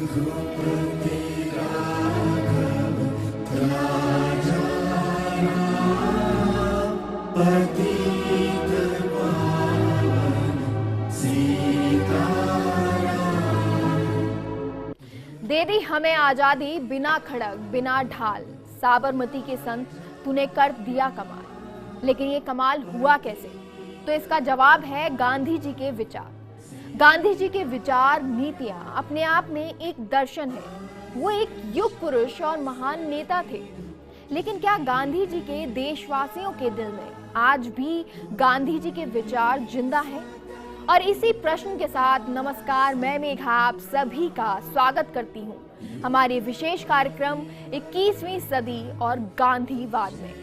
दे दी हमें आजादी बिना खड़ग बिना ढाल, साबरमती के संत तूने कर दिया कमाल। लेकिन ये कमाल हुआ कैसे? तो इसका जवाब है गांधी जी के विचार। गांधी जी के विचार नीतियां अपने आप में एक दर्शन है। वो एक युग पुरुष और महान नेता थे। लेकिन क्या गांधी जी के देशवासियों के दिल में आज भी गांधी जी के विचार जिंदा है? और इसी प्रश्न के साथ नमस्कार, मैं मेघा आप सभी का स्वागत करती हूं हमारे विशेष कार्यक्रम 21वीं सदी और गांधीवाद में।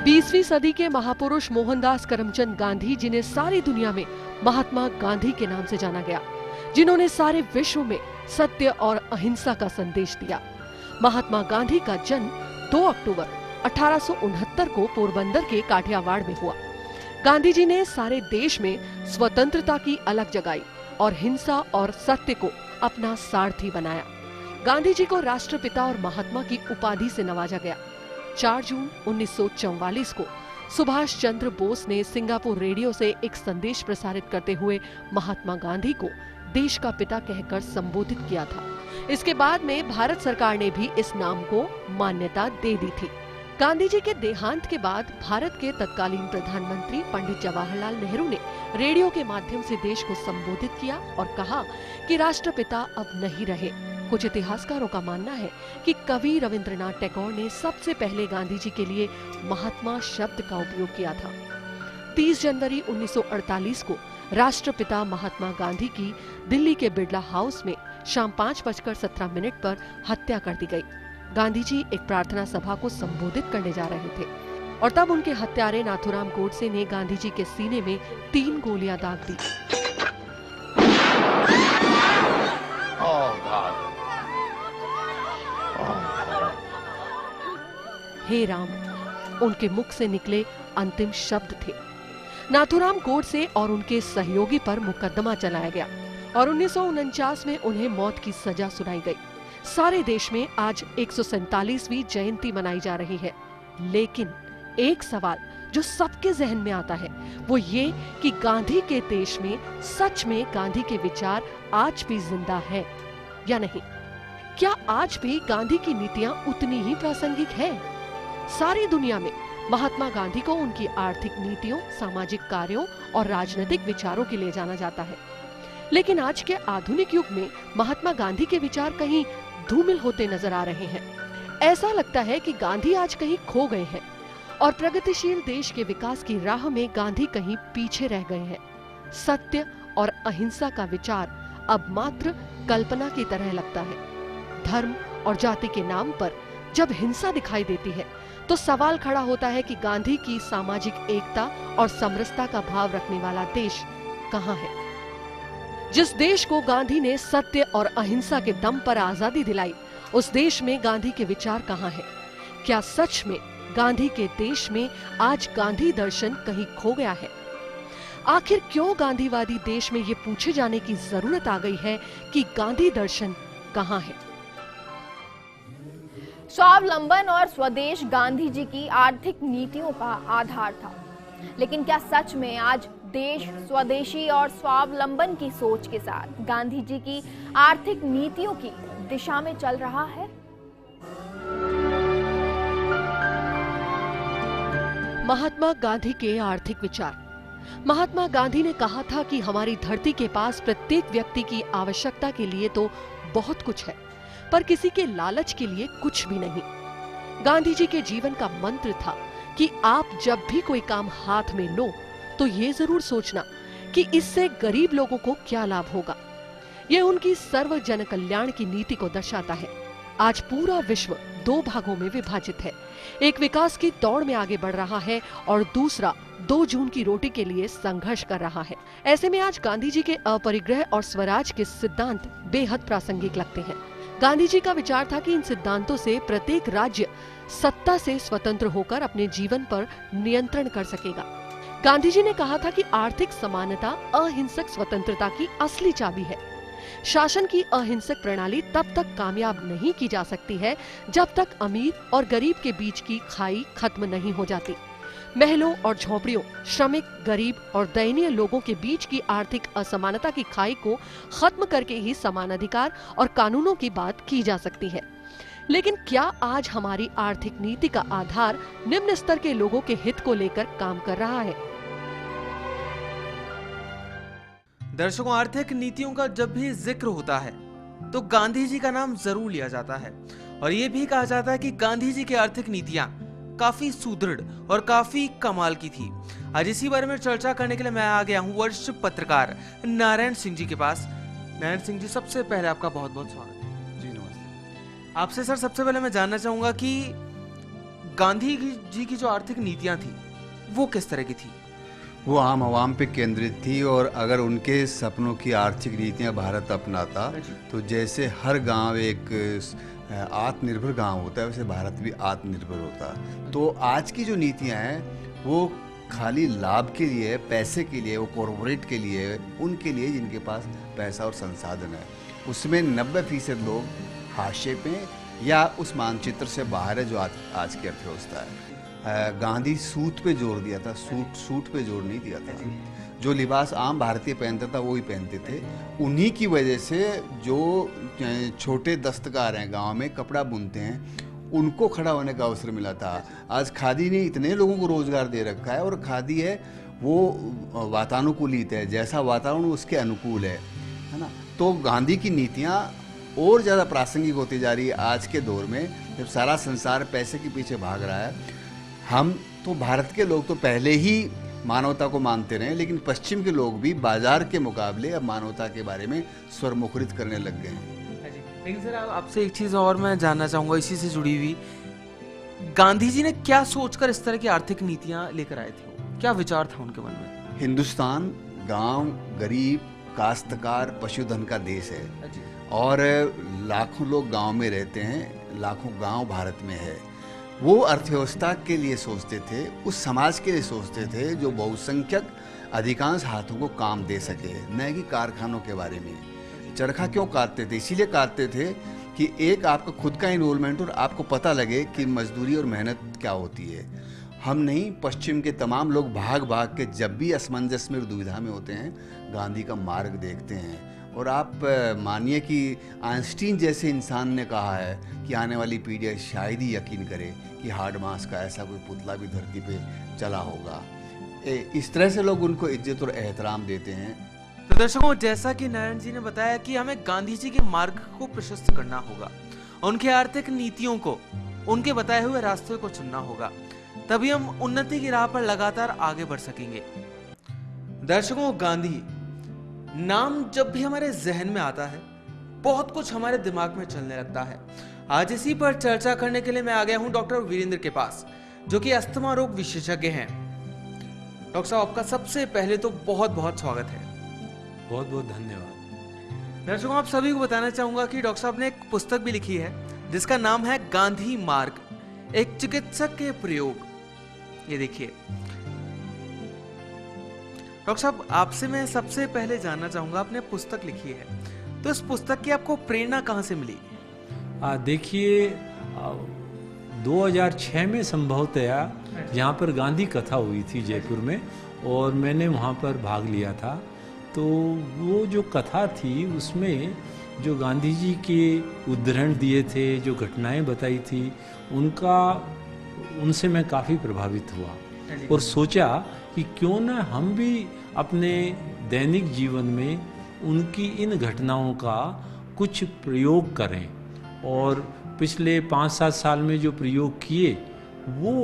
20वीं सदी के महापुरुष मोहनदास करमचंद गांधी, जिन्हें सारी दुनिया में महात्मा गांधी के नाम से जाना गया, जिन्होंने सारे विश्व में सत्य और अहिंसा का संदेश दिया। महात्मा गांधी का जन्म 2 अक्टूबर 1869 को पोरबंदर के काठियावाड़ में हुआ। गांधी जी ने सारे देश में स्वतंत्रता की अलग जगाई और हिंसा और सत्य को अपना सारथी बनाया। गांधी जी को राष्ट्रपिता और महात्मा की उपाधि से नवाजा गया। 4 जून 1944 को सुभाष चंद्र बोस ने सिंगापुर रेडियो से एक संदेश प्रसारित करते हुए महात्मा गांधी को देश का पिता कहकर संबोधित किया था। इसके बाद में भारत सरकार ने भी इस नाम को मान्यता दे दी थी। गांधी जी के देहांत के बाद भारत के तत्कालीन प्रधानमंत्री पंडित जवाहरलाल नेहरू ने रेडियो के माध्यम से देश को संबोधित किया और कहा कि राष्ट्रपिता अब नहीं रहे। कुछ इतिहासकारों का मानना है कि कवि रविंद्रनाथ टैगोर ने सबसे पहले गांधी जी के लिए महात्मा शब्द का उपयोग किया था। 30 जनवरी 1948 को राष्ट्रपिता महात्मा गांधी की दिल्ली के बिड़ला हाउस में शाम 5:17 पर हत्या कर दी गई। गांधी जी एक प्रार्थना सभा को संबोधित करने जा रहे थे और तब उनके हत्यारे नाथूराम गोडसे ने गांधी जी के सीने में 3 गोलियां दाग दी। हे राम, उनके मुख से निकले अंतिम शब्द थे। नाथूराम गोडसे और उनके सहयोगी पर मुकदमा चलाया गया और 1949 में उन्हें मौत की सजा सुनाई गई। सारे देश में आज 147वीं जयंती मनाई जा रही है। लेकिन एक सवाल जो सबके जहन में आता है वो ये कि गांधी के देश में सच में गांधी के विचार आज भी जिंदा है या नहीं? क्या आज भी गांधी की नीतियां उतनी ही प्रासंगिक है? सारी दुनिया में महात्मा गांधी को उनकी आर्थिक नीतियों, सामाजिक कार्यों और राजनीतिक विचारों के लिए जाना जाता है। लेकिन आज के आधुनिक युग में महात्मा गांधी के विचार कहीं धूमिल होते नजर आ रहे हैं। ऐसा लगता है कि गांधी आज कहीं खो गए हैं और प्रगतिशील देश के विकास की राह में गांधी कहीं पीछे रह गए हैं। सत्य और अहिंसा का विचार अब मात्र कल्पना की तरह लगता है। धर्म और जाति के नाम पर जब हिंसा दिखाई देती है तो सवाल खड़ा होता है कि गांधी की सामाजिक एकता और समरसता का भाव रखने वाला देश कहाँ है? जिस देश को गांधी ने सत्य और अहिंसा के दम पर आजादी दिलाई, उस देश में गांधी के विचार कहाँ हैं? क्या सच में गांधी के देश में आज गांधी दर्शन कहीं खो गया है? आखिर क्यों गांधीवादी देश में ये पूछे जाने की जरूरत आ गई है कि गांधी दर्शन कहाँ है? स्वावलंबन और स्वदेश गांधी जी की आर्थिक नीतियों का आधार था। लेकिन क्या सच में आज देश स्वदेशी और स्वावलंबन की सोच के साथ गांधी जी की आर्थिक नीतियों की दिशा में चल रहा है? महात्मा गांधी के आर्थिक विचार। महात्मा गांधी ने कहा था कि हमारी धरती के पास प्रत्येक व्यक्ति की आवश्यकता के लिए तो बहुत कुछ है, पर किसी के लालच के लिए कुछ भी नहीं। गांधी जी के जीवन का मंत्र था कि आप जब भी कोई काम हाथ में लो तो ये जरूर सोचना कि इससे गरीब लोगों को क्या लाभ होगा। ये उनकी सर्व जन कल्याण की नीति को दर्शाता है। आज पूरा विश्व 2 भागों में विभाजित है। एक विकास की दौड़ में आगे बढ़ रहा है और दूसरा 2 जून की रोटी के लिए संघर्ष कर रहा है। ऐसे में आज गांधी जी के अपरिग्रह और स्वराज के सिद्धांत बेहद प्रासंगिक लगते हैं। गांधी जी का विचार था कि इन सिद्धांतों से प्रत्येक राज्य सत्ता से स्वतंत्र होकर अपने जीवन पर नियंत्रण कर सकेगा। गांधी जी ने कहा था कि आर्थिक समानता अहिंसक स्वतंत्रता की असली चाबी है। शासन की अहिंसक प्रणाली तब तक कामयाब नहीं की जा सकती है जब तक अमीर और गरीब के बीच की खाई खत्म नहीं हो जाती। महलों और झोपड़ियों, श्रमिक, गरीब और दयनीय लोगों के बीच की आर्थिक असमानता की खाई को खत्म करके ही समान अधिकार और कानूनों की बात की जा सकती है। लेकिन क्या आज हमारी आर्थिक नीति का आधार निम्न स्तर के लोगों के हित को लेकर काम कर रहा है? दर्शकों, आर्थिक नीतियों का जब भी जिक्र होता है तो गांधी जी का नाम जरूर लिया जाता है और ये भी कहा जाता है कि गांधी जी की आर्थिक नीतियां काफी सुदृढ़ और काफी कमाल की थी। आज इसी बारे में चर्चा करने के लिए मैं आ गया हूं वरिष्ठ पत्रकार नारायण सिंह जी के पास। नारायण सिंह जी, सबसे पहले आपका बहुत बहुत स्वागत है। जी नमस्ते। आपसे सर सबसे पहले मैं जानना चाहूंगा कि गांधी जी की जो आर्थिक नीतियां थी वो किस तरह की थी? वो आम आवाम पे केंद्रित थी और अगर उनके सपनों की आर्थिक नीतियां भारत अपनाता तो जैसे हर गांव एक आत्मनिर्भर गांव होता है वैसे भारत भी आत्मनिर्भर होता। तो आज की जो नीतियां हैं वो खाली लाभ के लिए, पैसे के लिए, वो कॉर्पोरेट के लिए, उनके लिए जिनके पास पैसा और संसाधन है। उसमें 90% लोग हाशिए पे या उस मानचित्र से बाहर है जो आज की अर्थव्यवस्था है। गांधी सूट पे जोर दिया था, सूट पे जोर नहीं दिया था। जो लिबास आम भारतीय पहनता था वो ही पहनते थे। उन्हीं की वजह से जो छोटे दस्तकार हैं गांव में कपड़ा बुनते हैं उनको खड़ा होने का अवसर मिला था। आज खादी ने इतने लोगों को रोजगार दे रखा है और खादी है वो वातानुकूलित है, जैसा वातावरण उसके अनुकूल है ना। तो गांधी की नीतियाँ और ज़्यादा प्रासंगिक होती जा रही है आज के दौर में जब सारा संसार पैसे के पीछे भाग रहा है। हम तो भारत के लोग तो पहले ही मानवता को मानते रहे, लेकिन पश्चिम के लोग भी बाजार के मुकाबले अब मानवता के बारे में स्वर मुखरित करने लग गए हैं। लेकिन सर आपसे एक चीज और मैं जानना चाहूंगा इसी से जुड़ी हुई, गांधी जी ने क्या सोचकर इस तरह की आर्थिक नीतियां लेकर आए थे? क्या विचार था उनके मन में? हिंदुस्तान गांव, गरीब, काश्तकार, पशुधन का देश है और लाखों लोग गांव में रहते हैं, लाखों गांव भारत में है। वो अर्थव्यवस्था के लिए सोचते थे, उस समाज के लिए सोचते थे जो बहुसंख्यक अधिकांश हाथों को काम दे सके, न कि कारखानों के बारे में। चरखा क्यों काटते थे? इसीलिए काटते थे कि एक आपका खुद का इन्वॉल्वमेंट और आपको पता लगे कि मजदूरी और मेहनत क्या होती है। हम नहीं, पश्चिम के तमाम लोग भाग भाग के जब भी असमंजस में और दुविधा में होते हैं गांधी का मार्ग देखते हैं। और आप मानिए कि आइंस्टीन जैसे इंसान ने कहा है कि आने वाली पीढ़ी शायद ही यकीन करे कि हार्ड मास का ऐसा कोई पुतला भी धरती पे चला होगा। इस तरह से लोग उनको इज्जत और एहतराम देते हैं। तो दर्शकों, जैसा कि नारायण जी ने बताया कि हमें गांधी जी के मार्ग को प्रशस्त करना होगा, उनके आर्थिक नीतियों को, उनके बताए हुए रास्ते को चुनना होगा, तभी हम उन्नति की राह पर लगातार आगे बढ़ सकेंगे। दर्शकों, गांधी नाम जब भी हमारे जहन में आता है बहुत कुछ हमारे दिमाग में चलने लगता है। आज इसी पर चर्चा करने के लिए मैं आ गया हूं डॉक्टर वीरेंद्र के पास, जो कि अस्थमा रोग विशेषज्ञ हैं। डॉक्टर साहब, आपका सबसे पहले तो बहुत बहुत स्वागत है। बहुत बहुत धन्यवाद। दर्शकों, आप सभी को बताना चाहूंगा कि डॉक्टर साहब ने एक पुस्तक भी लिखी है जिसका नाम है गांधी मार्ग, एक चिकित्सक के प्रयोग। ये देखिए डॉक्टर साहब, आपसे मैं सबसे पहले जानना चाहूंगा, आपने पुस्तक लिखी है तो इस पुस्तक की आपको प्रेरणा कहां से मिली? देखिए 2006 में संभवतया यहाँ पर गांधी कथा हुई थी जयपुर में और मैंने वहाँ पर भाग लिया था। तो वो जो कथा थी उसमें जो गांधी जी के उद्धरण दिए थे, जो घटनाएं बताई थी, उनसे मैं काफ़ी प्रभावित हुआ और सोचा कि क्यों ना हम भी अपने दैनिक जीवन में उनकी इन घटनाओं का कुछ प्रयोग करें। और पिछले 5-7 साल में जो प्रयोग किए वो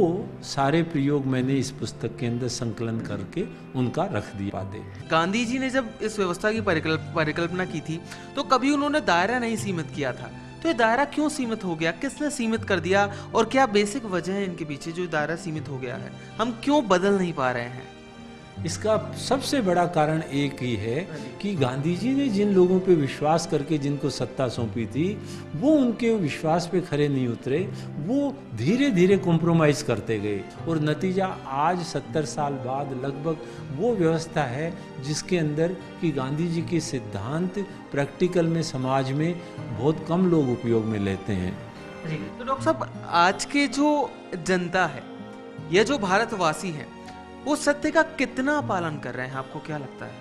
सारे प्रयोग मैंने इस पुस्तक के अंदर संकलन करके उनका रख दिया। गांधी जी ने जब इस व्यवस्था की परिकल्पना की थी तो कभी उन्होंने दायरा नहीं सीमित किया था, तो ये दायरा क्यों सीमित हो गया? किसने सीमित कर दिया और क्या बेसिक वजह है इनके पीछे जो दायरा सीमित हो गया है? हम क्यों बदल नहीं पा रहे हैं? इसका सबसे बड़ा कारण एक ही है कि गांधी जी ने जिन लोगों पे विश्वास करके जिनको सत्ता सौंपी थी, वो उनके विश्वास पे खरे नहीं उतरे, वो धीरे धीरे कॉम्प्रोमाइज़ करते गए और नतीजा आज 70 साल बाद लगभग वो व्यवस्था है जिसके अंदर कि गांधी जी के सिद्धांत प्रैक्टिकल में समाज में बहुत कम लोग उपयोग में लेते हैं। तो डॉक्टर साहब, आज के जो जनता है या जो भारतवासी हैं, वो सत्य का कितना पालन कर रहे हैं, आपको क्या लगता है?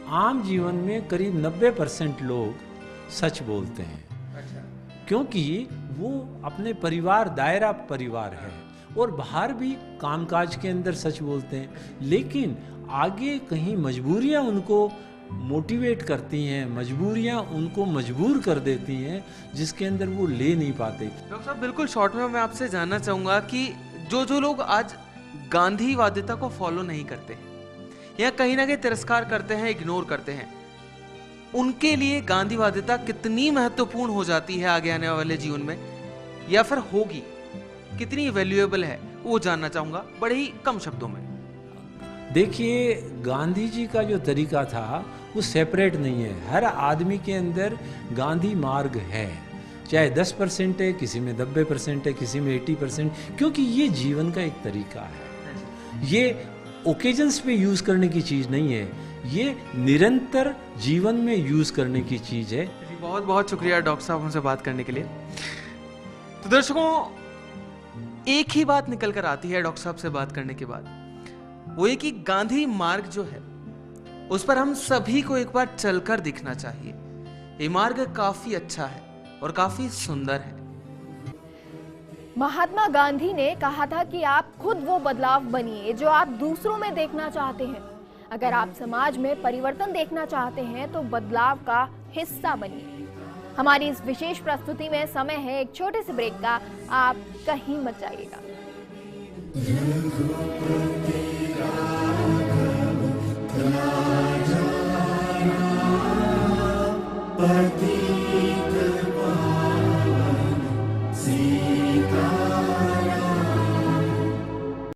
आम जीवन में करीब 90% लोग सच बोलते हैं। अच्छा। क्योंकि वो अपने दायरा परिवार है और बाहर भी कामकाज के अंदर सच बोलते हैं, लेकिन आगे कहीं मजबूरियां उनको मोटिवेट करती हैं, मजबूरियां उनको मजबूर कर देती हैं, जिसके अंदर वो ले नहीं पाते। डॉक्टर साहब, बिल्कुल शॉर्ट में मैं आपसे जानना चाहूंगा कि जो लोग आज गांधीवादिता को फॉलो नहीं करते या कहीं ना कहीं तिरस्कार करते हैं, इग्नोर करते हैं, उनके लिए गांधीवादिता कितनी महत्वपूर्ण हो जाती है आगे आने वाले जीवन में, या फिर होगी, कितनी वैल्यूएबल है, वो जानना चाहूंगा बड़े ही कम शब्दों में। देखिए, गांधी जी का जो तरीका था वो सेपरेट नहीं है। हर आदमी के अंदर गांधी मार्ग है, चाहे 10% है, किसी में 90% है, किसी में 80%, क्योंकि ये जीवन का एक तरीका है। ये ओकेजन्स पे यूज करने की चीज नहीं है, ये निरंतर जीवन में यूज करने की चीज है। बहुत बहुत शुक्रिया डॉक्टर साहब हमसे बात करने के लिए। तो दर्शकों, एक ही बात निकल कर आती है डॉक्टर साहब से बात करने के बाद, वो ये कि गांधी मार्ग जो है उस पर हम सभी को एक बार चलकर दिखना चाहिए। ये मार्ग काफी अच्छा है और काफी सुंदर है। महात्मा गांधी ने कहा था कि आप खुद वो बदलाव बनिए जो आप दूसरों में देखना चाहते हैं। अगर आप समाज में परिवर्तन देखना चाहते हैं तो बदलाव का हिस्सा बनिए। हमारी इस विशेष प्रस्तुति में समय है एक छोटे से ब्रेक का, आप कहीं मत जाइएगा।